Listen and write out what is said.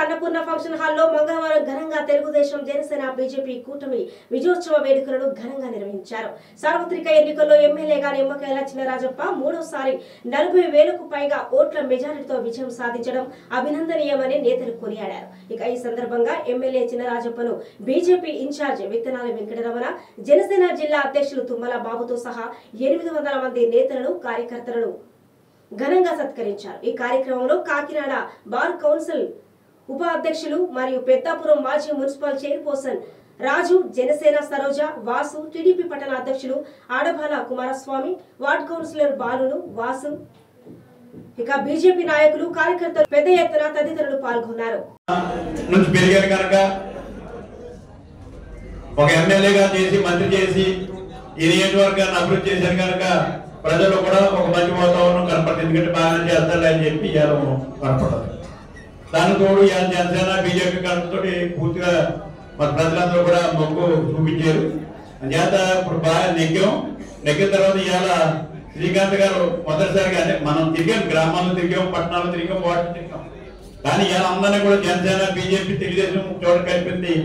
Annapurna function హాల్లో మంగళవారం ఘనంగా తెలుగుదేశం జనసేన బీజేపీ కూటమి విజయోత్సవ వేడుకలను ఘనంగా నిర్వహించారు. సార్వత్రిక ఎన్నికల్లో ఎమ్మెల్యేగా నిమ్మకాయల చినరాజప్ప మూడోసారి 40,000కు పైగా ఓట్ల మెజారిటీతో విజయం సాధించడం అభినందనీయమని నేతలు కొనియాడారు. ఇక ఈ సందర్భంగా ఎమ్మెల్యే చినరాజప్పను బీజేపీ ఇన్ఛార్జ్ విత్తనాల వెంకటరమణ, జనసేన జిల్లా అధ్యక్షులు తుమ్మల బాబుతో సహా 800 మంది నేతలను కార్యకర్తలను ఘనంగా సత్కరించారు. ఈ కార్యక్రమంలో కాకినాడ బార్ కౌన్సిల్ ఉప అధ్యక్షులు మరియు పెద్దాపురం మాజీ మున్సిపల్ చైర్పర్సన్ రాజు, జనసేన సరోజ, వాసు, టీడీపీ పట్టణ అధ్యక్షులు ఆడబాల కుమారస్వామి, వార్డ్ కౌన్సిలర్ బాలును, వాసు, ఇక బీజేపీ నాయకులు, కార్యకర్తలు పెద్ద ఎత్తున తదితరులు పాల్గొన్నారు. ఒక ఎమ్మెల్యేగా చేసి మంత్రి చేసి ఈ నియోజకవర్గాన్ని అభివృద్ధి చేశారు కనుక ప్రజలు కూడా ఒక మంచి వాతావరణం కనపడుతుంది. ఎందుకంటే బాగా చేస్తారు అని చెప్పి ఇవాళ కనపడదు. దాని తోడు ఇవాళ జనసేన బీజేపీ కనుకతో పూర్తిగా మన ప్రజలందరూ కూడా మొగ్గు చూపించారు. చేత ఇప్పుడు బాగా నెగ్గిన తర్వాత ఇవాళ శ్రీకాంత్ గారు మొదటిసారిగా అంటే మనం తిరిగాం, గ్రామాల్లో తిరిగాం, పట్టణాల్లో తిరిగాం, వాటిని తిరిగాం. కానీ ఇవాళ అందరినీ కూడా జనసేన బీజేపీ తెలుగుదేశం చోట కలిపింది